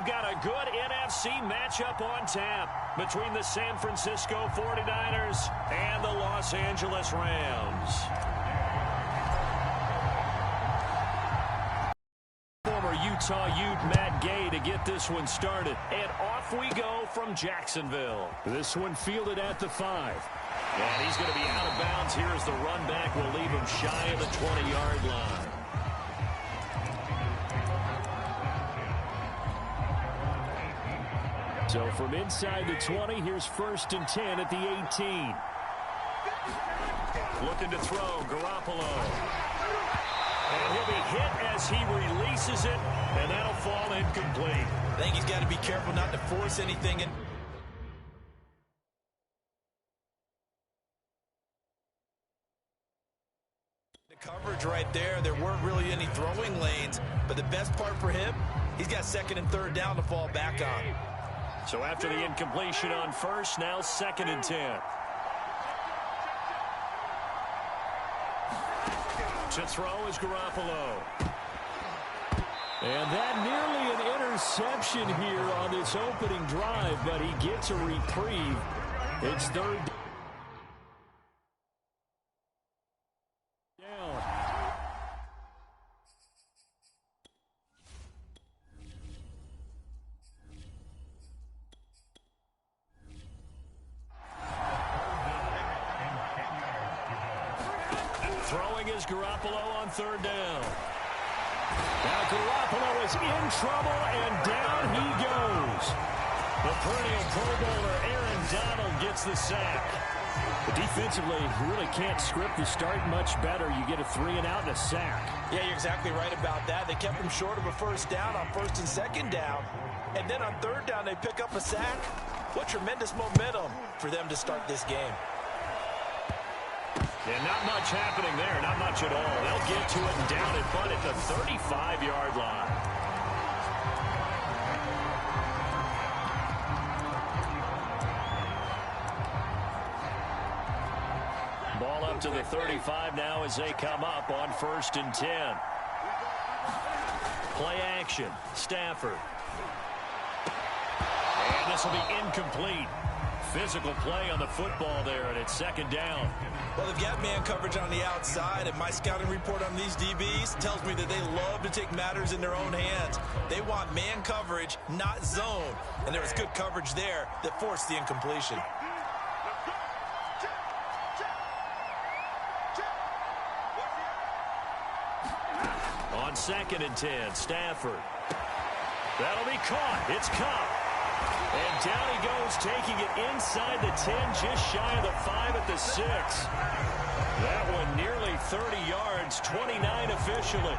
got a good NFC matchup on tap between the San Francisco 49ers and the Los Angeles Rams. Former Utah Ute Matt Gay to get this one started. And off we go from Jacksonville. This one fielded at the 5. And he's going to be out of bounds here as the run back will leave him shy of the 20-yard line. So from inside the 20, here's 1st and 10 at the 18. Looking to throw, Garoppolo. And he'll be hit as he releases it, and that'll fall incomplete. I think he's got to be careful not to force anything in. The coverage right there, there weren't really any throwing lanes, but the best part for him, he's got 2nd and 3rd down to fall back on. So after the incompletion on 1st, now 2nd and 10. To throw is Garoppolo. And that nearly an interception here on this opening drive, but he gets a reprieve. It's 3rd down. Throwing is Garoppolo on 3rd down. Now Garoppolo is in trouble, and down he goes. The perennial Pro Bowler Aaron Donald gets the sack. But defensively, you really can't script the start much better. You get a 3-and-out and a sack. Yeah, you're exactly right about that. They kept him short of a 1st down on 1st and 2nd down. And then on 3rd down, they pick up a sack. What tremendous momentum for them to start this game. And not much happening there, not much at all. They'll get to it and down and punt at the 35-yard line. Ball up to the 35 now as they come up on 1st and 10. Play action, Stafford. And this will be incomplete. Physical play on the football there, and it's 2nd down. Well, they've got man coverage on the outside, and my scouting report on these DBs tells me that they love to take matters in their own hands. They want man coverage, not zone. And there was good coverage there that forced the incompletion. On 2nd and 10, Stafford. That'll be caught. It's caught. And down he goes, taking it inside the 10, just shy of the 5 at the 6. That one nearly 30 yards, 29 officially.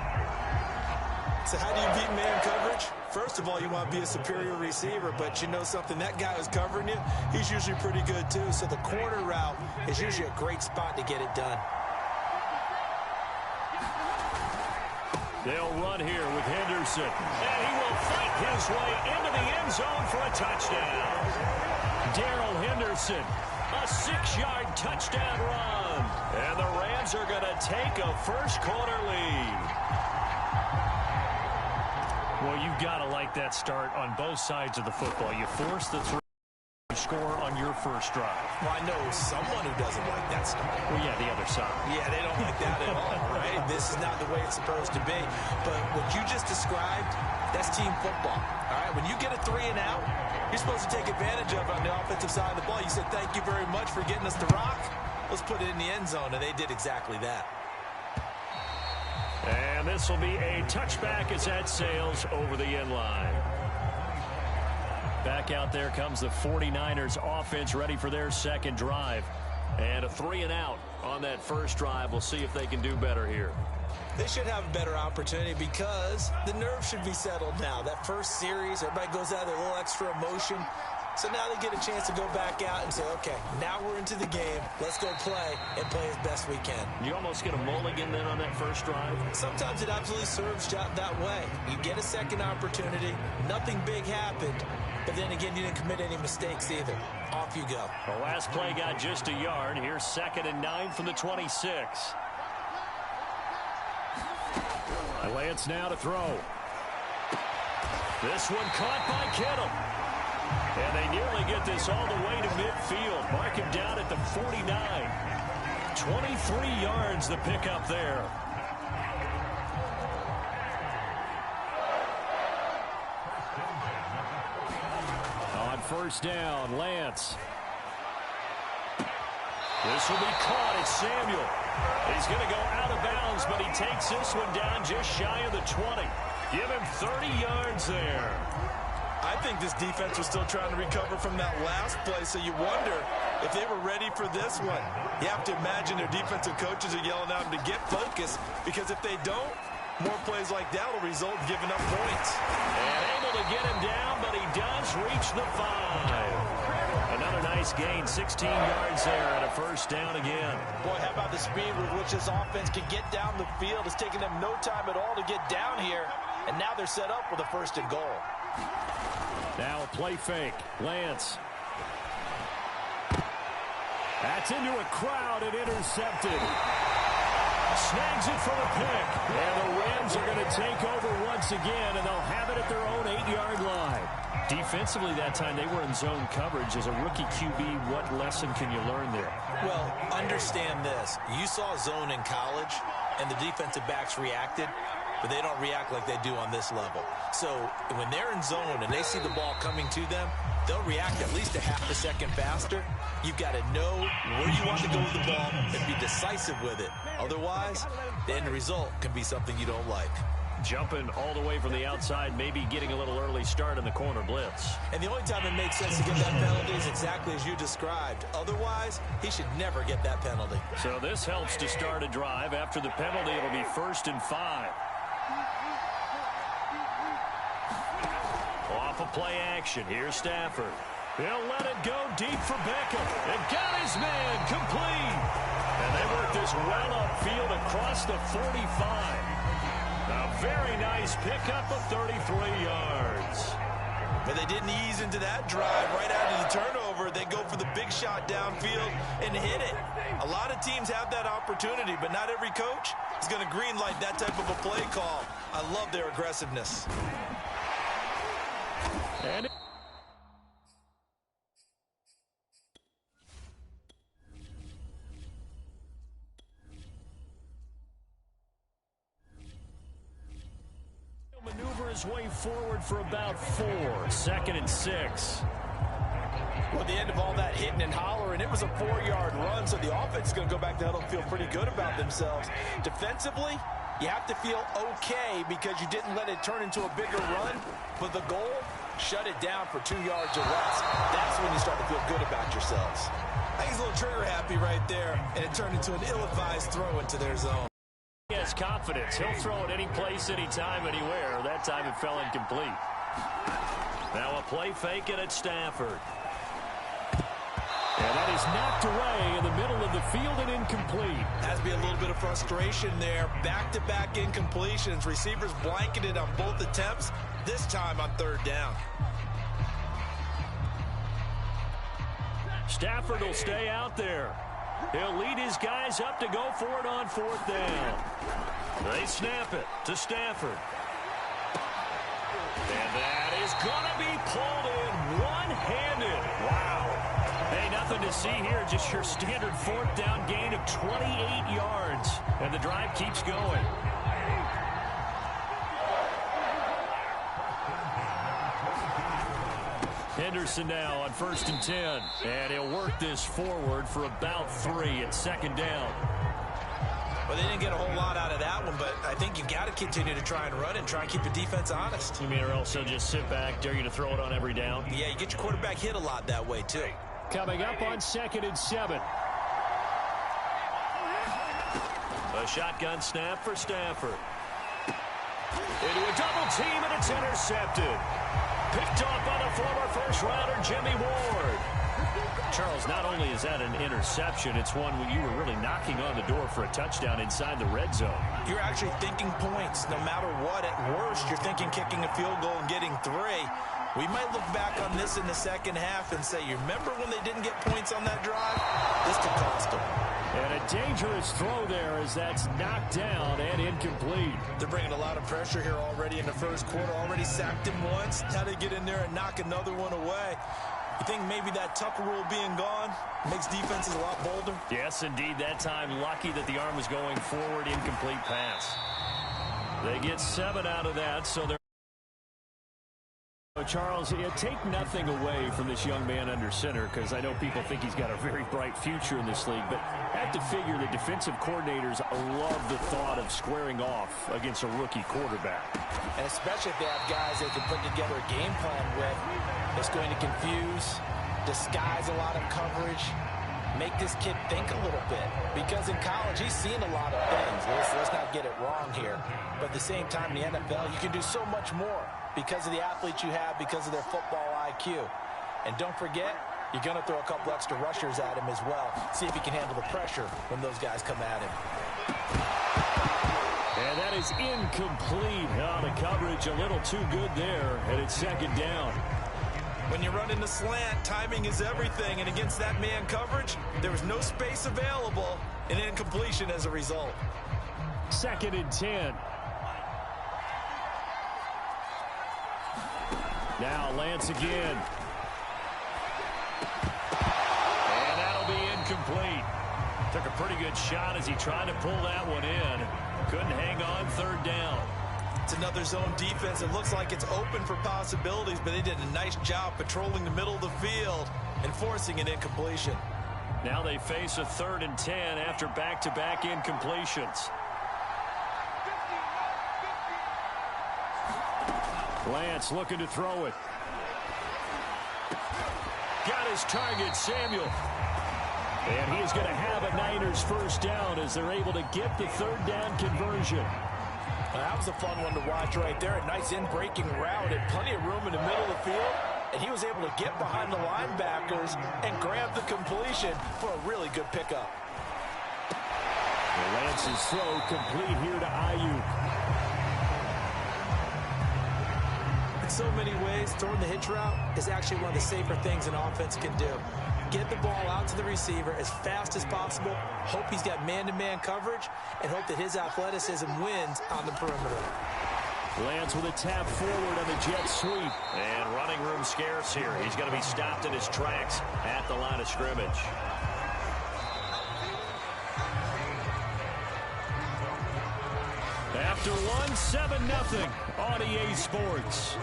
So how do you beat man coverage? First of all, you want to be a superior receiver, but you know something, that guy who's covering you, he's usually pretty good too. So the corner route is usually a great spot to get it done. They'll run here with Henderson. And he will fight his way into the end zone for a touchdown. Darrell Henderson, a 6-yard touchdown run. And the Rams are going to take a first-quarter lead. Well, you've got to like that start on both sides of the football. You force the score on your first drive. Well, I know someone who doesn't like that start. Well, yeah, the other side. Yeah, they don't like that at all, right? This is not the way it's supposed to be. But what you just described, that's team football, all right? When you get a 3-and-out, you're supposed to take advantage of it on the offensive side of the ball. You said, thank you very much for getting us the rock. Let's put it in the end zone, and they did exactly that. And this will be a touchback as that sails over the end line. Back out there comes the 49ers offense ready for their second drive. And a 3-and-out on that first drive. We'll see if they can do better here. They should have a better opportunity because the nerves should be settled now. That first series, everybody goes out with a little extra emotion. So now they get a chance to go back out and say, okay, now we're into the game. Let's go play and play as best we can. You almost get a mulligan then on that first drive? Sometimes it absolutely serves that way. You get a second opportunity. Nothing big happened. But then again, you didn't commit any mistakes either. Off you go. The last play got just a yard. Here's 2nd and 9 from the 26. Lance now to throw. This one caught by Kittle. And they nearly get this all the way to midfield. Mark him down at the 49. 23 yards the pickup there. On first down, Lance. This will be caught. It's Samuel. He's going to go out of bounds, but he takes this one down just shy of the 20. Give him 30 yards there. I think this defense was still trying to recover from that last play, so you wonder if they were ready for this one. You have to imagine their defensive coaches are yelling at them to get focused, because if they don't, more plays like that will result in giving up points. And able to get him down, but he does reach the 5. Another nice gain, 16 yards there, and a first down again. Boy, how about the speed with which this offense can get down the field? It's taken them no time at all to get down here, and now they're set up with a first and goal. Now a play fake. Lance. That's into a crowd and intercepted. Snags it for the pick. And the Rams are going to take over once again, and they'll have it at their own 8-yard line. Defensively that time, they were in zone coverage. As a rookie QB, what lesson can you learn there? Well, understand this. You saw zone in college, and the defensive backs reacted, but they don't react like they do on this level. So when they're in zone and they see the ball coming to them, they'll react at least a half a second faster. You've got to know where you want to go with the ball and be decisive with it. Otherwise, the end result can be something you don't like. Jumping all the way from the outside, maybe getting a little early start in the corner blitz. And the only time it makes sense to get that penalty is exactly as you described. Otherwise, he should never get that penalty. So this helps to start a drive. After the penalty, it'll be 1st and 5. Off of play action. Here's Stafford. He'll let it go deep for Beckham. And got his man complete. And they work this well upfield across the 45. A very nice pickup of 33 yards. But they didn't ease into that drive right out of the turnover. They go for the big shot downfield and hit it. A lot of teams have that opportunity, but not every coach is going to greenlight that type of a play call. I love their aggressiveness. And maneuver his way forward for about 4. 2nd and 6. Well, at the end of all that hitting and hollering, it was a 4-yard run, so the offense is going to go back to huddle and feel pretty good about themselves. Defensively, you have to feel okay because you didn't let it turn into a bigger run, but the goal, shut it down for 2 yards or less. That's when you start to feel good about yourselves. I think he's a little trigger happy right there, and it turned into an ill-advised throw into their zone. He has confidence. He'll throw it any place, anytime, anywhere. That time it fell incomplete. Now a play fake, and it's Stafford. And that is knocked away in the middle of the field and incomplete. Has to be a little bit of frustration there. Back-to-back incompletions. Receivers blanketed on both attempts, this time on 3rd down. Stafford will stay out there. He'll lead his guys up to go for it on 4th down. They snap it to Stafford. And that is going to be pulled in one-handed. Wow. Hey, nothing to see here. Just your standard 4th down gain of 28 yards. And the drive keeps going. Henderson now on 1st and 10. And he'll work this forward for about 3 at 2nd down. Well, they didn't get a whole lot out of that one, but I think you've got to continue to try and run and try and keep the defense honest. You mean, or else they'll just sit back, dare you to throw it on every down? Yeah, you get your quarterback hit a lot that way, too. Coming up on 2nd and 7. A shotgun snap for Stafford. Into a double team, and it's intercepted. Picked off by the former first-rounder Jimmy Ward. Charles, not only is that an interception, it's one when you were really knocking on the door for a touchdown inside the red zone. You're actually thinking points. No matter what, at worst, you're thinking kicking a field goal and getting 3. We might look back on this in the second half and say, you remember when they didn't get points on that drive? This could cost them. And a dangerous throw there as that's knocked down and incomplete. They're bringing a lot of pressure here already in the first quarter. Already sacked him once. Now they get in there and knock another one away. You think maybe that Tucker rule being gone makes defenses a lot bolder? Yes, indeed. That time, lucky that the arm was going forward. Incomplete pass. They get 7 out of that, so they're... Charles, take nothing away from this young man under center, because I know people think he's got a very bright future in this league, but I have to figure the defensive coordinators love the thought of squaring off against a rookie quarterback. And especially if they have guys they can put together a game plan with. It's going to confuse, disguise a lot of coverage, make this kid think a little bit. Because in college, he's seen a lot of things. Let's not get it wrong here. But at the same time, in the NFL, you can do so much more because of the athletes you have, because of their football IQ. And don't forget, you're going to throw a couple extra rushers at him as well. See if he can handle the pressure when those guys come at him. And that is incomplete. Oh, the coverage a little too good there, and it's second down. When you run in the slant, timing is everything, and against that man coverage, there was no space available, and incompletion as a result. 2nd and 10. Now Lance again. And that'll be incomplete. Took a pretty good shot as he tried to pull that one in. Couldn't hang on, 3rd down. It's another zone defense. It looks like it's open for possibilities, but they did a nice job patrolling the middle of the field and forcing an incompletion. Now they face a 3rd and 10 after back-to-back incompletions. Lance looking to throw it. Got his target, Samuel. And he is going to have a Niners first down as they're able to get the 3rd down conversion. Well, that was a fun one to watch right there. A nice in-breaking route and plenty of room in the middle of the field. And he was able to get behind the linebackers and grab the completion for a really good pickup. Lance's throw complete here to Ayuk. In so many ways, throwing the hitch route is actually one of the safer things an offense can do. Get the ball out to the receiver as fast as possible, hope he's got man-to-man coverage, and hope that his athleticism wins on the perimeter. Lance with a tap forward on the jet sweep. And running room scarce here. He's going to be stopped in his tracks at the line of scrimmage. After one, 7-0 on EA Sports.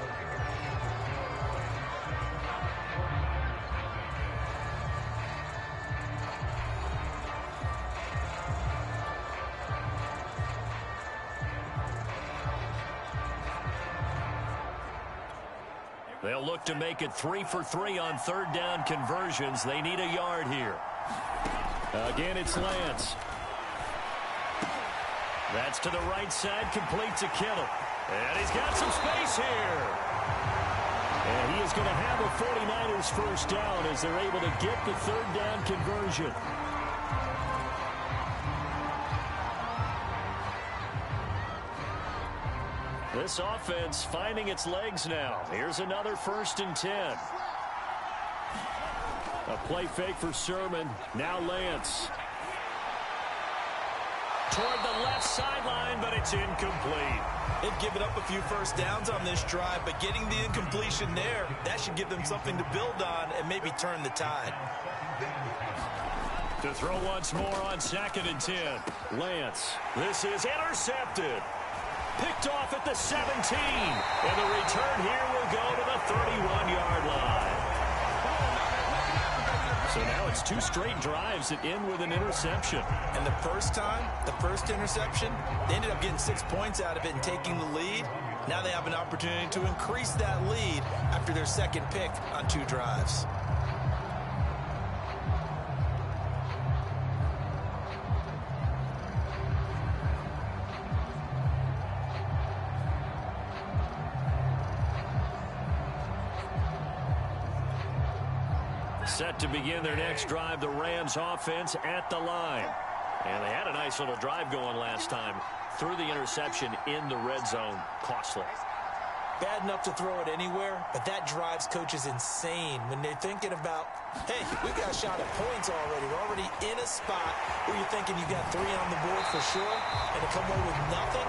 They'll look to make it 3 for 3 on 3rd down conversions. They need a yard here. Again, it's Lance. That's to the right side, complete to Kittle. And he's got some space here. And he is going to have a 49ers first down as they're able to get the 3rd down conversion. This offense finding its legs now. Here's another 1st and 10. A play fake for Sermon. Now Lance. Toward the left sideline, but it's incomplete. They've given up a few first downs on this drive, but getting the incompletion there, that should give them something to build on and maybe turn the tide. To throw once more on 2nd and 10. Lance. This is intercepted. Picked off at the 17. And the return here will go to the 31-yard line. So now it's 2 straight drives that end with an interception. And the first interception, they ended up getting 6 points out of it and taking the lead. Now they have an opportunity to increase that lead after their 2nd pick on 2 drives. Set to begin their next drive, the Rams offense at the line. And they had a nice little drive going last time. Through the interception in the red zone, costly. bad enough to throw it anywhere, but that drives coaches insane when they're thinking about, hey, we've got a shot at points already. We're already in a spot where you're thinking you got 3 on the board for sure, and to come away with nothing,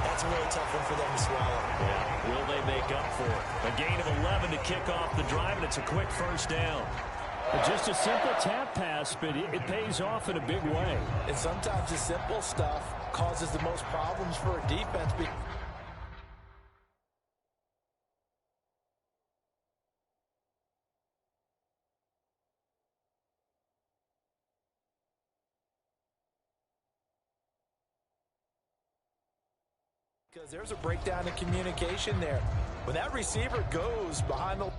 that's a really tough one for them to swallow. Yeah, will they make up for it? A gain of 11 to kick off the drive, and it's a quick first down. Just a simple tap pass, but it pays off in a big way. And sometimes the simple stuff causes the most problems for a defense. Because there's a breakdown in communication there. When that receiver goes behind the